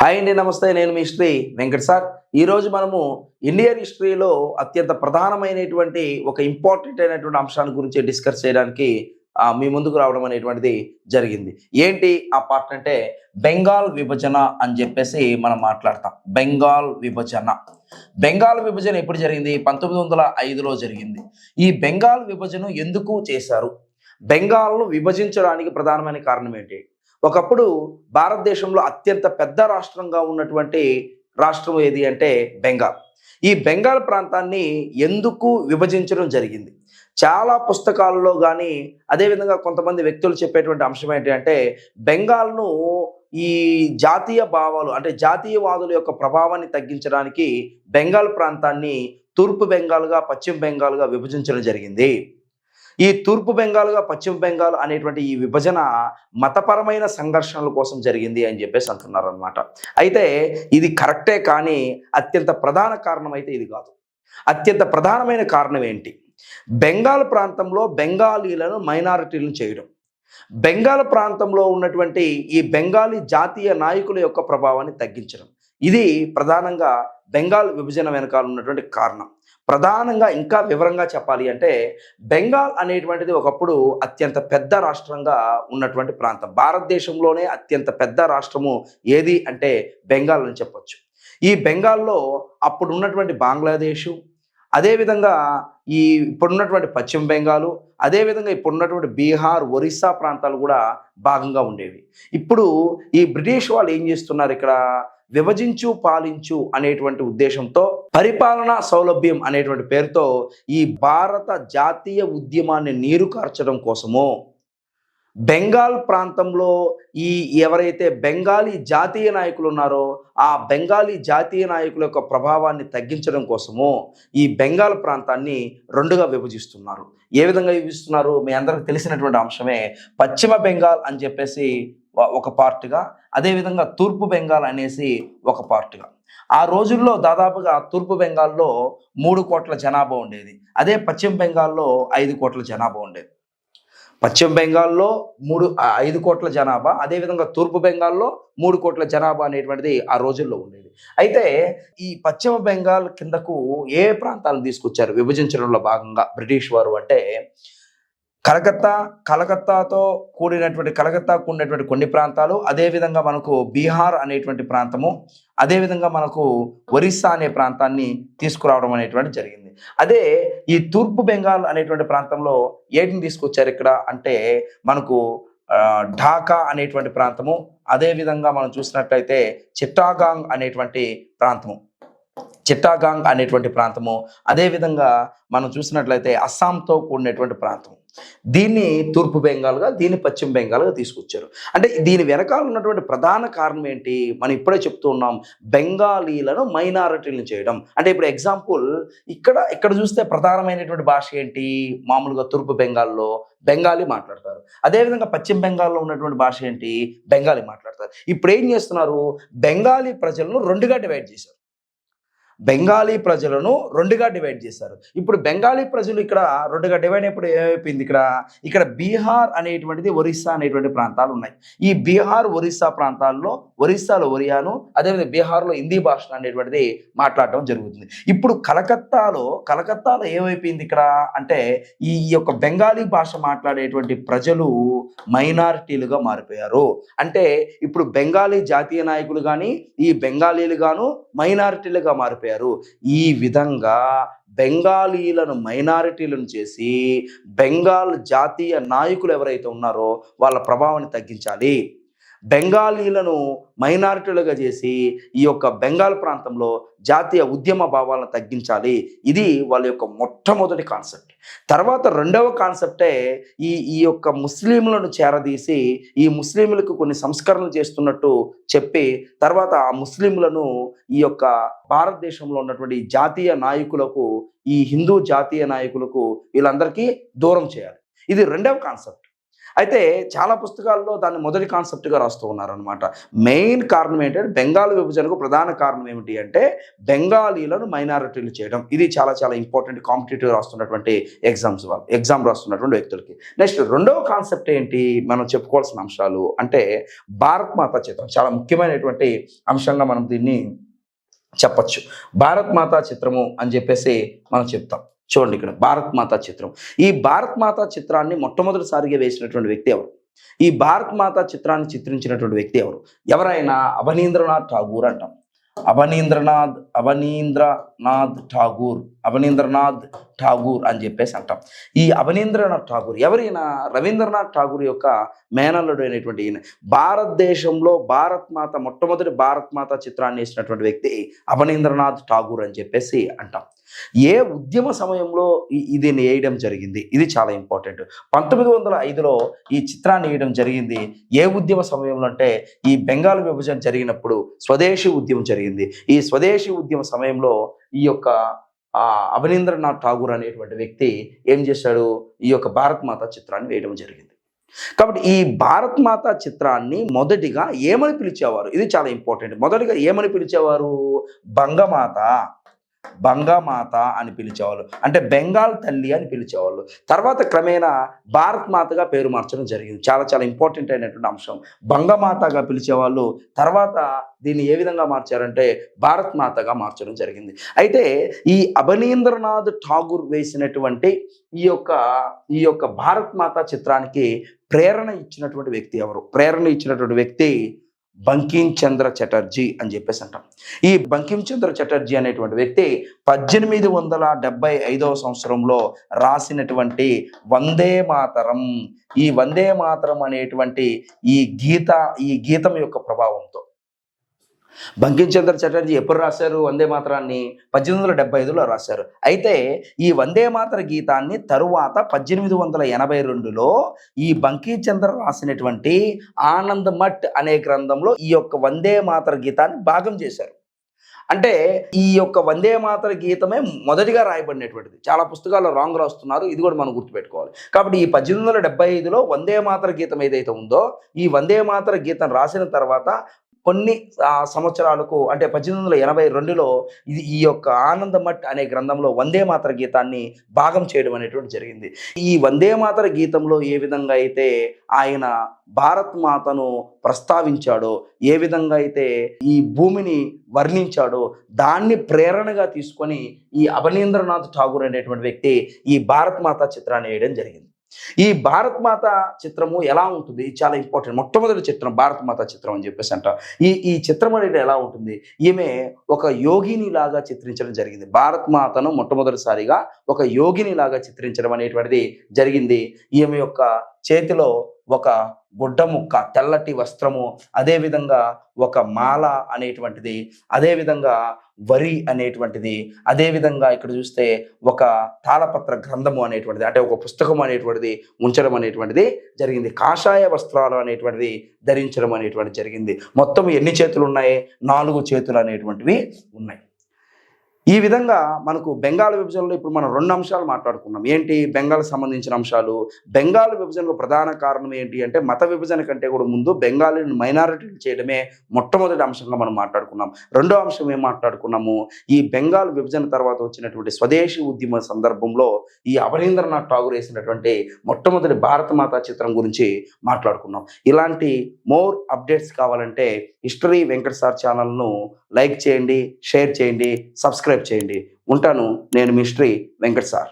Hi అండి, నమస్తే. నేను మీ హిస్టరీ వెంకట్ సార్. ఈరోజు మనము ఇండియన్ హిస్టరీలో అత్యంత ప్రధానమైనటువంటి ఒక ఇంపార్టెంట్ అయినటువంటి అంశాన్ని గురించి డిస్కస్ చేయడానికి మీ ముందుకు రావడం అనేటువంటిది జరిగింది. ఏంటి ఆ పార్ట్ అంటే బెంగాల్ విభజన అని చెప్పేసి మనం మాట్లాడతాం. బెంగాల్ విభజన ఎప్పుడు జరిగింది? 1905లో జరిగింది. ఈ బెంగాల్ విభజన ఎందుకు చేశారు? బెంగాల్ను విభజించడానికి ప్రధానమైన కారణం ఏంటి? ఒకప్పుడు భారతదేశంలో అత్యంత పెద్ద రాష్ట్రంగా ఉన్నటువంటి రాష్ట్రం ఏది అంటే బెంగాల్. ఈ బెంగాల్ ప్రాంతాన్ని ఎందుకు విభజించడం జరిగింది? చాలా పుస్తకాలలో కానీ, అదేవిధంగా కొంతమంది వ్యక్తులు చెప్పేటువంటి అంశం ఏంటి అంటే బెంగాల్ను ఈ జాతీయ భావాలు అంటే జాతీయవాదుల యొక్క ప్రభావాన్ని తగ్గించడానికి బెంగాల్ ప్రాంతాన్ని తూర్పు బెంగాల్గా, పశ్చిమ బెంగాల్గా విభజించడం జరిగింది. ఈ తూర్పు బెంగాల్గా, పశ్చిమ బెంగాల్ అనేటువంటి ఈ విభజన మతపరమైన సంఘర్షణల కోసం జరిగింది అని చెప్పేసి అంటున్నారు అనమాట. అయితే ఇది కరెక్టే, కానీ అత్యంత ప్రధాన కారణం అయితే ఇది కాదు. అత్యంత ప్రధానమైన కారణం ఏంటి? బెంగాల్ ప్రాంతంలో బెంగాలీలను మైనారిటీలను చేయడం, బెంగాల్ ప్రాంతంలో ఉన్నటువంటి ఈ బెంగాలీ జాతీయ నాయకుల యొక్క ప్రభావాన్ని తగ్గించడం, ఇది ప్రధానంగా బెంగాల్ విభజన వెనకాల ఉన్నటువంటి కారణం. ప్రధానంగా ఇంకా వివరంగా చెప్పాలి అంటే బెంగాల్ అనేటువంటిది ఒకప్పుడు అత్యంత పెద్ద రాష్ట్రంగా ఉన్నటువంటి ప్రాంతం. భారతదేశంలోనే అత్యంత పెద్ద రాష్ట్రము ఏది అంటే బెంగాల్ అని చెప్పొచ్చు. ఈ బెంగాల్లో అప్పుడు ఉన్నటువంటి బంగ్లాదేశు, అదేవిధంగా ఈ ఇప్పుడున్నటువంటి పశ్చిమ బెంగాలు, అదేవిధంగా ఇప్పుడున్నటువంటి బీహార్, ఒరిస్సా ప్రాంతాలు కూడా భాగంగా ఉండేవి. ఇప్పుడు ఈ బ్రిటిష్ వాళ్ళు ఏం చేస్తున్నారు? ఇక్కడ విభజించు పాలించు అనేటువంటి ఉద్దేశంతో పరిపాలనా సౌలభ్యం అనేటువంటి పేరుతో ఈ భారత జాతీయ ఉద్యమాన్ని నీరు కార్చడం కోసము బెంగాల్ ప్రాంతంలో ఈ ఎవరైతే బెంగాలీ జాతీయ నాయకులు ఉన్నారో ఆ బెంగాలీ జాతీయ నాయకుల యొక్క ప్రభావాన్ని తగ్గించడం కోసము ఈ బెంగాల్ ప్రాంతాన్ని రెండుగా విభజిస్తున్నారు. ఏ విధంగా విభజిస్తున్నారు? మీ అందరికి తెలిసినటువంటి అంశమే. పశ్చిమ బెంగాల్ అని చెప్పేసి ఒక పార్ట్గా, అదేవిధంగా తూర్పు బెంగాల్ అనేసి ఒక పార్ట్గా. ఆ రోజుల్లో దాదాపుగా తూర్పు బెంగాల్లో 3 కోట్ల జనాభా ఉండేది. అదే పశ్చిమ బెంగాల్లో 5 కోట్ల జనాభా ఉండేది. పశ్చిమ బెంగాల్లో 5 కోట్ల జనాభా, అదేవిధంగా తూర్పు బెంగాల్లో 3 కోట్ల జనాభా అనేటువంటిది ఆ రోజుల్లో ఉండేది. అయితే ఈ పశ్చిమ బెంగాల్ కిందకు ఏ ప్రాంతాలను తీసుకొచ్చారు విభజించడంలో భాగంగా బ్రిటిష్ వారు అంటే కలకత్తాతో కూడినటువంటి కొన్ని ప్రాంతాలు, అదేవిధంగా మనకు బీహార్ అనేటువంటి ప్రాంతము, అదేవిధంగా మనకు ఒరిస్సా అనే ప్రాంతాన్ని తీసుకురావడం అనేటువంటి జరిగింది. అదే ఈ తూర్పు బెంగాల్ అనేటువంటి ప్రాంతంలో ఏంటిని తీసుకొచ్చారు ఇక్కడ అంటే మనకు ఢాకా అనేటువంటి ప్రాంతము, అదేవిధంగా మనం చూసినట్లయితే చిట్టాగాంగ్ అనేటువంటి ప్రాంతము, అదేవిధంగా మనం చూసినట్లయితే అస్సాంతో కూడినటువంటి ప్రాంతం. దీన్ని తూర్పు బెంగాల్గా, దీన్ని పశ్చిమ బెంగాల్గా తీసుకొచ్చారు. అంటే దీని వెనకాల ఉన్నటువంటి ప్రధాన కారణం ఏంటి? మనం ఇప్పుడే చెప్తూ ఉన్నాం, బెంగాలీలను మైనారిటీలను చేయడం. అంటే ఇప్పుడు ఎగ్జాంపుల్ ఇక్కడ చూస్తే ప్రధానమైనటువంటి భాష ఏంటి? మామూలుగా తూర్పు బెంగాల్లో బెంగాలీ మాట్లాడతారు. అదేవిధంగా పశ్చిమ బెంగాల్లో ఉన్నటువంటి భాష ఏంటి? బెంగాలీ మాట్లాడతారు. ఇప్పుడు ఏం చేస్తున్నారు? బెంగాలీ ప్రజలను రెండుగా డివైడ్ చేశారు. ఇప్పుడు బెంగాలీ ప్రజలు ఇక్కడ రెండుగా డివైడ్ అయినప్పుడు ఏమైపోయింది? ఇక్కడ బీహార్ అనేటువంటిది, ఒరిస్సా అనేటువంటి ప్రాంతాలు ఉన్నాయి. ఈ బీహార్, ఒరిస్సా ప్రాంతాల్లో ఒరిస్సాలో ఒరియాను, అదేవిధంగా బీహార్లో హిందీ భాష అనేటువంటిది మాట్లాడటం జరుగుతుంది. ఇప్పుడు కలకత్తాలో ఏమైపోయింది ఇక్కడ అంటే ఈ యొక్క బెంగాలీ భాష మాట్లాడేటువంటి ప్రజలు మైనారిటీలుగా మారిపోయారు. అంటే ఇప్పుడు బెంగాలీ జాతీయ నాయకులు కానీ ఈ బెంగాలీలు గాను మైనారిటీలుగా మారిపోయారు. ఈ విధంగా బెంగాలీలను మైనారిటీలను చేసి బెంగాల్ జాతీయ నాయకులు ఎవరైతే ఉన్నారో వాళ్ళ ప్రభావాన్ని తగ్గించాలి. బెంగాలీలను మైనారిటీలుగా చేసి ఈ యొక్క బెంగాల్ ప్రాంతంలో జాతీయ ఉద్యమ భావాలను తగ్గించాలి. ఇది వాళ్ళ యొక్క మొట్టమొదటి కాన్సెప్ట్. తర్వాత రెండవ కాన్సెప్టే ఈ యొక్క ముస్లింలను చేరదీసి ఈ ముస్లింలకు కొన్ని సంస్కరణలు చేస్తున్నట్టు చెప్పి తర్వాత ఆ ముస్లింలను ఈ యొక్క భారతదేశంలో ఉన్నటువంటి జాతీయ నాయకులకు, ఈ హిందూ జాతీయ నాయకులకు వీళ్ళందరికీ దూరం చేయాలి. ఇది రెండవ కాన్సెప్ట్. అయితే చాలా పుస్తకాల్లో దాన్ని మొదటి కాన్సెప్ట్గా రాస్తూ ఉన్నారనమాట. మెయిన్ కారణం ఏంటంటే బెంగాల్ విభజనకు ప్రధాన కారణం ఏమిటి అంటే బెంగాలీలను మైనారిటీలు చేయడం. ఇది చాలా చాలా ఇంపార్టెంట్ కాంపిటేటివ్ రాస్తున్నటువంటి ఎగ్జామ్ రాస్తున్నటువంటి వ్యక్తులకి. నెక్స్ట్ రెండవ కాన్సెప్ట్ ఏంటి మనం చెప్పుకోవాల్సిన అంశాలు అంటే భారత్ మాతా చిత్రం. చాలా ముఖ్యమైనటువంటి అంశంగా మనం దీన్ని చెప్పచ్చు. భారత్ మాతా చిత్రము అని చెప్పేసి మనం చెప్తాం. చూడండి ఇక్కడ భారత్ మాతా చిత్రం. ఈ భారత్ మాతా చిత్రాన్ని మొట్టమొదటిసారిగా వేసినటువంటి వ్యక్తి ఎవరు? ఈ భారత్ మాతా చిత్రాన్ని చిత్రించినటువంటి వ్యక్తి ఎవరు? ఎవరైనా అవనీంద్రనాథ్ ఠాగూర్ అంటాం. అవనీంద్రనాథ్ ఠాగూర్ అని చెప్పేసి అంటాం. ఈ అవనీంద్రనాథ్ ఠాగూర్ ఎవరైనా రవీంద్రనాథ్ ఠాగూర్ యొక్క మేనల్లుడు అయినటువంటి ఈయన. భారతదేశంలో మొట్టమొదటి భారత్ మాత చిత్రాన్ని వేసినటువంటి వ్యక్తి అవనీంద్రనాథ్ ఠాగూర్ అని చెప్పేసి అంటాం. ఏ ఉద్యమ సమయంలో ఇది వేయడం జరిగింది? ఇది చాలా ఇంపార్టెంట్. 1905లో ఈ చిత్రాన్ని వేయడం జరిగింది. ఏ ఉద్యమ సమయంలో అంటే ఈ బెంగాల్ విభజన జరిగినప్పుడు స్వదేశీ ఉద్యమం జరిగింది. ఈ స్వదేశీ ఉద్యమ సమయంలో ఈ యొక్క అవనీంద్రనాథ్ ఠాగూర్ అనేటువంటి వ్యక్తి ఏం చేశాడు? ఈ యొక్క భారత్ మాతా చిత్రాన్ని వేయడం జరిగింది. కాబట్టి ఈ భారత్ మాతా చిత్రాన్ని మొదటిగా ఏమని పిలిచేవారు? ఇది చాలా ఇంపార్టెంట్. మొదటిగా ఏమని పిలిచేవారు? బంగమాత అని పిలిచేవాళ్ళు. అంటే బెంగాల్ తల్లి అని పిలిచేవాళ్ళు. తర్వాత క్రమేణా భారత్ మాతగా పేరు మార్చడం జరిగింది. చాలా చాలా ఇంపార్టెంట్ అయినటువంటి అంశం. బంగమాతగా పిలిచేవాళ్ళు. తర్వాత దీన్ని ఏ విధంగా మార్చారంటే భారత్ మాతగా మార్చడం జరిగింది. అయితే ఈ అవనీంద్రనాథ్ ఠాగూర్ వేసినటువంటి ఈ యొక్క భారత్ మాతా చిత్రానికి ప్రేరణ ఇచ్చినటువంటి వ్యక్తి ఎవరు? ప్రేరణ ఇచ్చినటువంటి వ్యక్తి బంకిం చంద్ర చటర్జీ అని చెప్పేసి అంటాం. ఈ బంకిం చంద్ర చటర్జీ అనేటువంటి వ్యక్తి 1875వ సంవత్సరంలో రాసినటువంటి వందే మాతరం, ఈ వందే మాతరం అనేటువంటి ఈ గీతం యొక్క ప్రభావంతో బంకిం చంద్ర చటర్జీ ఎప్పుడు రాశారు వందే మాతరాన్ని? 1875లో రాశారు. అయితే ఈ వందే మాతర గీతాన్ని తరువాత 1882లో ఈ బంకిం చంద్ర రాసినటువంటి ఆనంద్ మఠ్ అనే గ్రంథంలో ఈ యొక్క వందే మాతర గీతాన్ని భాగం చేశారు. అంటే ఈ యొక్క వందే మాతర గీతమే మొదటిగా రాయబడినటువంటిది. చాలా పుస్తకాల్లో రాంగ్ రాస్తున్నారు, ఇది కూడా మనం గుర్తుపెట్టుకోవాలి. కాబట్టి ఈ 1875లో వందే మాతర గీతం ఏదైతే ఉందో ఈ వందే మాతర గీతం రాసిన తర్వాత కొన్ని సంవత్సరాలకు అంటే 1882లో ఈ యొక్క ఆనంద మఠ్ అనే గ్రంథంలో వందే మాతర గీతాన్ని భాగం చేయడం అనేటువంటి జరిగింది. ఈ వందే మాతర గీతంలో ఏ విధంగా అయితే ఆయన భారత్ మాతను ప్రస్తావించాడో, ఏ విధంగా అయితే ఈ భూమిని వర్ణించాడో దాన్ని ప్రేరణగా తీసుకొని ఈ అవనీంద్రనాథ్ ఠాగూర్ అనేటువంటి వ్యక్తి ఈ భారత్ మాత చిత్రాన్ని వేయడం జరిగింది. ఈ భారత్ మాత చిత్రము ఎలా ఉంటుంది? చాలా ఇంపార్టెంట్. మొట్టమొదటి చిత్రం భారత్ మాత చిత్రం అని చెప్పేసి అంట. ఈ చిత్రం అనేది ఎలా ఉంటుంది? ఈమె ఒక యోగిని లాగా చిత్రించడం జరిగింది. భారత్ మాతను మొట్టమొదటిసారిగా ఒక యోగిని లాగా చిత్రించడం అనేటువంటిది జరిగింది. ఈమె యొక్క చేతిలో ఒక గుడ్డ ముక్క, తెల్లటి వస్త్రము, అదేవిధంగా ఒక మాల అనేటువంటిది, అదేవిధంగా వరి అనేటువంటిది, అదేవిధంగా ఇక్కడ చూస్తే ఒక తాళపత్ర గ్రంథము అనేటువంటిది, అంటే ఒక పుస్తకం అనేటువంటిది ఉంచడం అనేటువంటిది జరిగింది. కాషాయ వస్త్రాలు అనేటువంటిది ధరించడం అనేటువంటిది జరిగింది. మొత్తం ఎన్ని చేతులు ఉన్నాయి? 4 చేతులు అనేటువంటివి ఉన్నాయి. ఈ విధంగా మనకు బెంగాల్ విభజనలో ఇప్పుడు మనం 2 అంశాలు మాట్లాడుకున్నాం. ఏంటి? బెంగాల్కి సంబంధించిన అంశాలు. బెంగాల్ విభజనకు ప్రధాన కారణం ఏంటి అంటే మత విభజన కంటే కూడా ముందు బెంగాలీని మైనారిటీలు చేయడమే మొట్టమొదటి అంశంగా మనం మాట్లాడుకున్నాం. రెండో అంశం ఏం మాట్లాడుకున్నాము? ఈ బెంగాల్ విభజన తర్వాత వచ్చినటువంటి స్వదేశీ ఉద్యమ సందర్భంలో ఈ అవనీంద్రనాథ్ ఠాగూర్ వేసినటువంటి మొట్టమొదటి భారత మాతా చిత్రం గురించి మాట్లాడుకున్నాం. ఇలాంటి మోర్ అప్డేట్స్ కావాలంటే హిస్టరీ వెంకట్ సార్ ఛానల్ను లైక్ చేయండి, షేర్ చేయండి, సబ్స్క్రైబ్ చేయండి. ఉంటాను. నేను మీ హిస్టరీ వెంకట్ సార్.